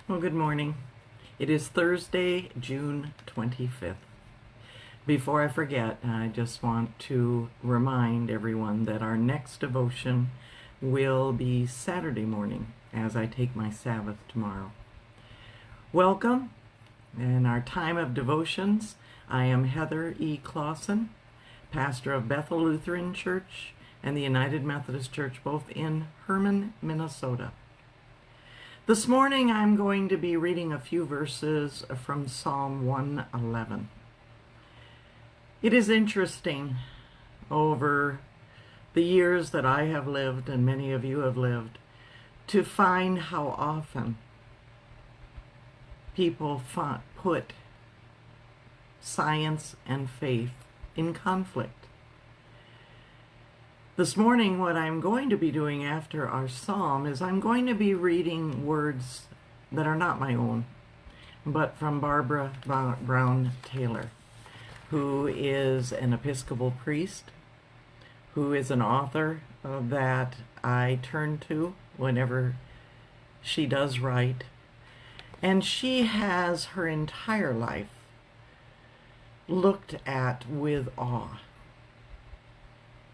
Well, good morning. It is Thursday, June 25th. Before I forget, I just want to remind everyone that our next devotion will be Saturday morning as I take my Sabbath tomorrow. Welcome in our time of devotions. I am Heather E. Clausen, pastor of Bethel Lutheran Church and the United Methodist Church, both in Herman, Minnesota. This morning I'm going to be reading a few verses from Psalm 111. It is interesting over the years that I have lived and many of you have lived to find how often people put science and faith in conflict. This morning, what I'm going to be doing after our psalm is I'm going to be reading words that are not my own, but from Barbara Brown Taylor, who is an Episcopal priest, who is an author that I turn to whenever she does write. And she has her entire life looked at with awe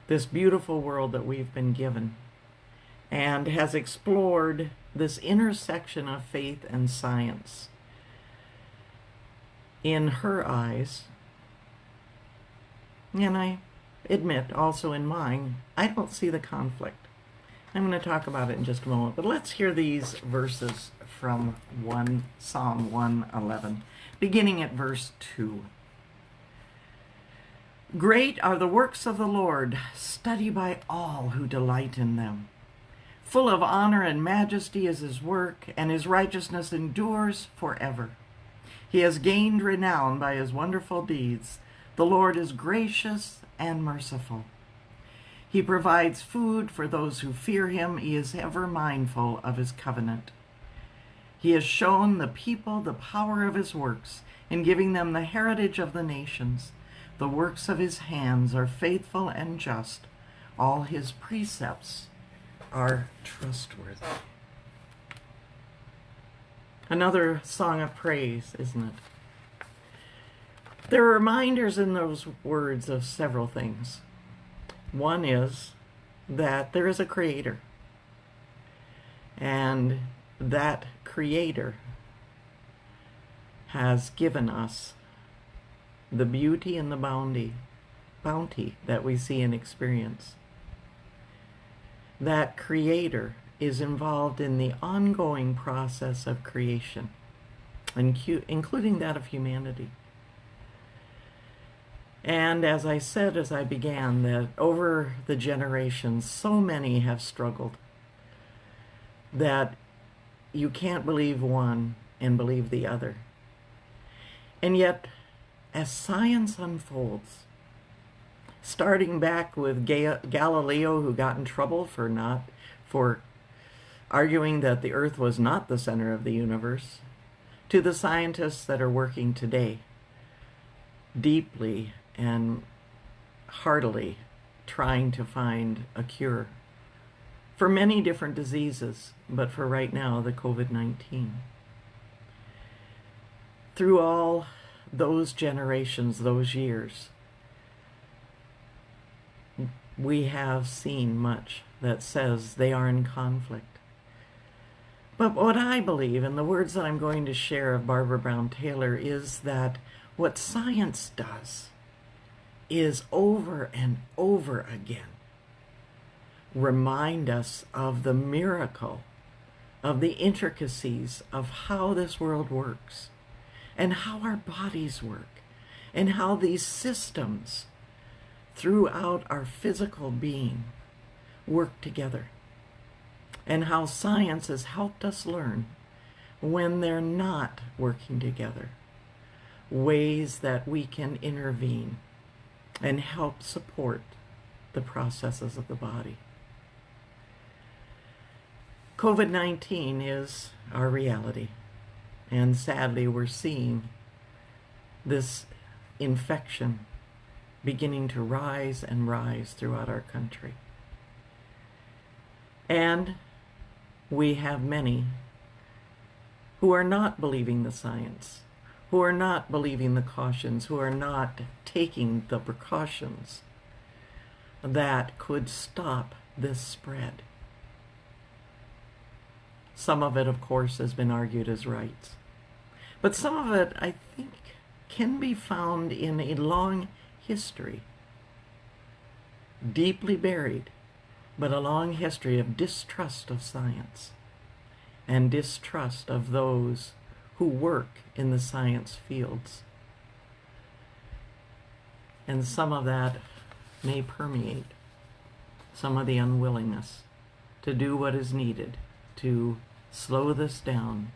this beautiful world that we've been given, and has explored this intersection of faith and science. In her eyes, and I admit also in mine, I don't see the conflict. I'm going to talk about it in just a moment, but let's hear these verses from Psalm 111, beginning at verse 2. Great are the works of the Lord, study by all who delight in them. Full of honor and majesty is his work, and his righteousness endures forever. He has gained renown by his wonderful deeds. The Lord is gracious and merciful. He provides food for those who fear him. He is ever mindful of his covenant. He has shown the people the power of his works in giving them the heritage of the nations. The works of his hands are faithful and just. All his precepts are trustworthy. Another song of praise, isn't it? There are reminders in those words of several things. One is that there is a creator, and that creator has given us the beauty and the bounty that we see and experience. That creator is involved in the ongoing process of creation, including that of humanity. And as I said as I began, that over the generations, so many have struggled that you can't believe one and believe the other. And yet, as science unfolds, starting back with Galileo, who got in trouble for arguing that the earth was not the center of the universe, to the scientists that are working today deeply and heartily trying to find a cure for many different diseases, but for right now, the COVID-19. Through all those generations, those years, we have seen much that says they are in conflict. But what I believe, and the words that I'm going to share of Barbara Brown Taylor, is that what science does is over and over again remind us of the miracle, of the intricacies of how this world works, and how our bodies work, and how these systems throughout our physical being work together, and how science has helped us learn when they're not working together, ways that we can intervene and help support the processes of the body. COVID-19 is our reality. And sadly, we're seeing this infection beginning to rise and rise throughout our country. And we have many who are not believing the science, who are not believing the cautions, who are not taking the precautions that could stop this spread. Some of it, of course, has been argued as right. But some of it, I think, can be found in a long history, deeply buried, but a long history of distrust of science and distrust of those who work in the science fields. And some of that may permeate some of the unwillingness to do what is needed to slow this down,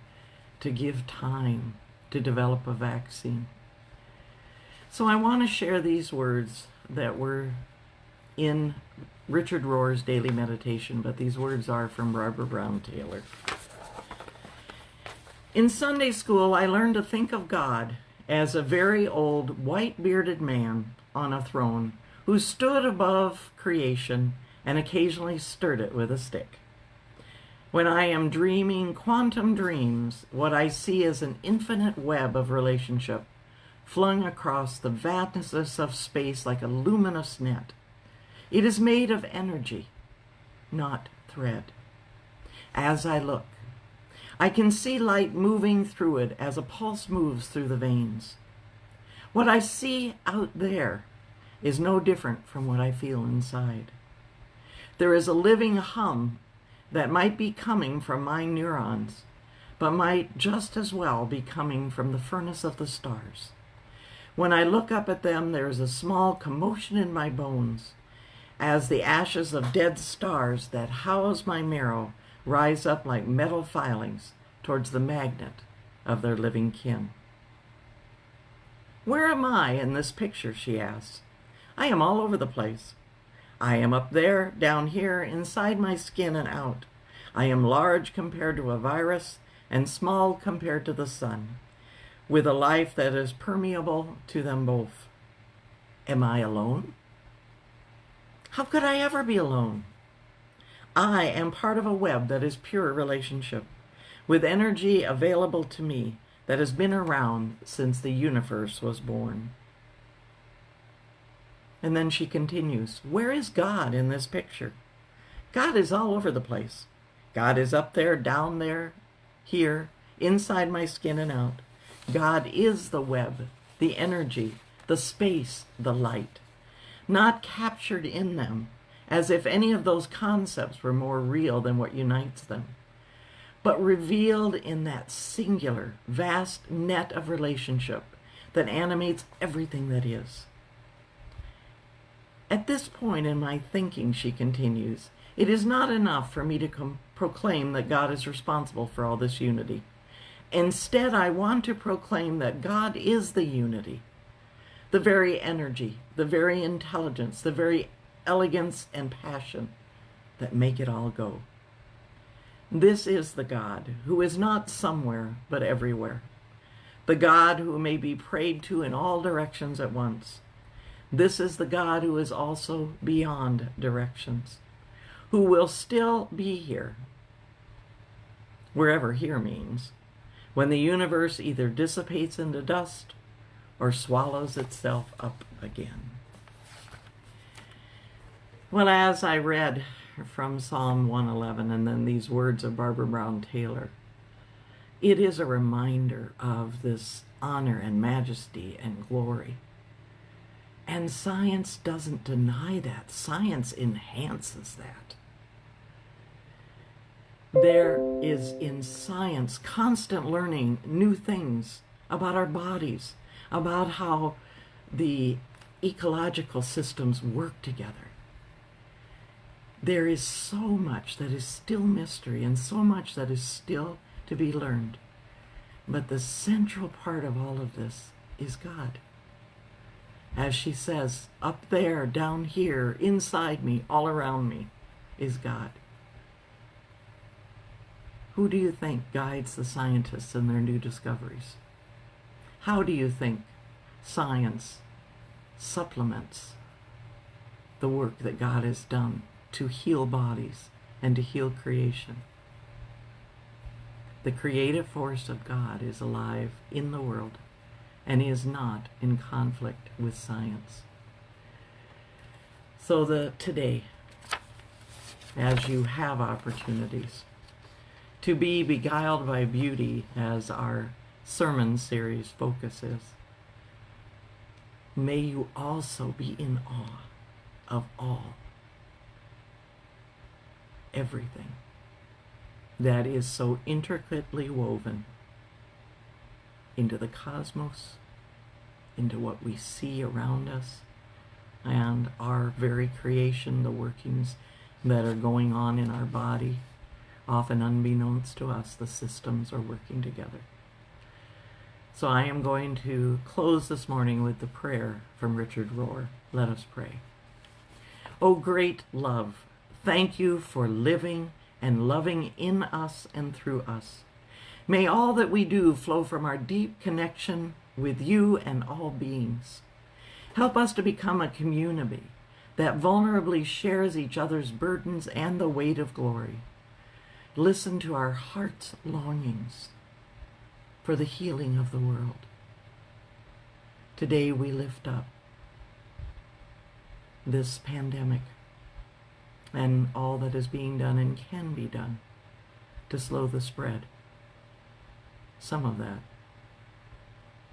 to give time to develop a vaccine. So I want to share these words that were in Richard Rohr's daily meditation, but these words are from Barbara Brown Taylor. In Sunday school, I learned to think of God as a very old, white-bearded man on a throne who stood above creation and occasionally stirred it with a stick. When I am dreaming quantum dreams, what I see is an infinite web of relationship flung across the vastness of space like a luminous net. It is made of energy, not thread. As I look, I can see light moving through it as a pulse moves through the veins. What I see out there is no different from what I feel inside. There is a living hum that might be coming from my neurons, but might just as well be coming from the furnace of the stars. When I look up at them, there is a small commotion in my bones as the ashes of dead stars that house my marrow rise up like metal filings towards the magnet of their living kin. Where am I in this picture, she asks. I am all over the place. I am up there, down here, inside my skin and out. I am large compared to a virus and small compared to the sun, with a life that is permeable to them both. Am I alone? How could I ever be alone? I am part of a web that is pure relationship, with energy available to me that has been around since the universe was born. And then she continues, where is God in this picture? God is all over the place. God is up there, down there, here, inside my skin and out. God is the web, the energy, the space, the light, not captured in them, as if any of those concepts were more real than what unites them, but revealed in that singular, vast net of relationship that animates everything that is. At this point in my thinking, she continues, it is not enough for me to proclaim that God is responsible for all this unity. Instead, I want to proclaim that God is the unity, the very energy, the very intelligence, the very elegance and passion that make it all go. This is the God who is not somewhere but everywhere, the God who may be prayed to in all directions at once. This is the God who is also beyond directions, who will still be here, wherever here means, when the universe either dissipates into dust or swallows itself up again. Well, as I read from Psalm 111 and then these words of Barbara Brown Taylor, it is a reminder of this honor and majesty and glory. And science doesn't deny that. Science enhances that. There is in science constant learning new things about our bodies, about how the ecological systems work together. There is so much that is still mystery and so much that is still to be learned. But the central part of all of this is God. As she says, up there, down here, inside me, all around me, is God. Who do you think guides the scientists in their new discoveries? How do you think science supplements the work that God has done to heal bodies and to heal creation? The creative force of God is alive in the world and is not in conflict with science. So today, as you have opportunities to be beguiled by beauty, as our sermon series focuses, may you also be in awe of all, everything that is so intricately woven into the cosmos, into what we see around us, and our very creation, the workings that are going on in our body. Often unbeknownst to us, the systems are working together. So I am going to close this morning with the prayer from Richard Rohr. Let us pray. O great love, thank you for living and loving in us and through us. May all that we do flow from our deep connection with you and all beings. Help us to become a community that vulnerably shares each other's burdens and the weight of glory. Listen to our heart's longings for the healing of the world. Today we lift up this pandemic and all that is being done and can be done to slow the spread. Some of that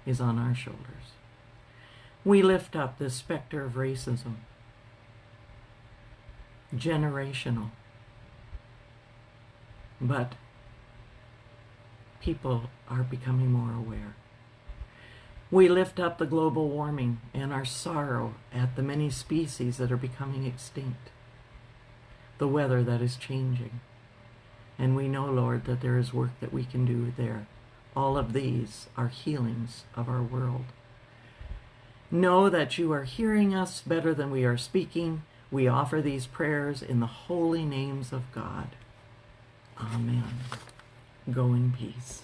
is on our shoulders. We lift up this specter of racism, generational, but people are becoming more aware. We lift up the global warming and our sorrow at the many species that are becoming extinct, the weather that is changing. And we know, Lord, that there is work that we can do there. All of these are healings of our world. Know that you are hearing us better than we are speaking. We offer these prayers in the holy names of God. Amen. Go in peace.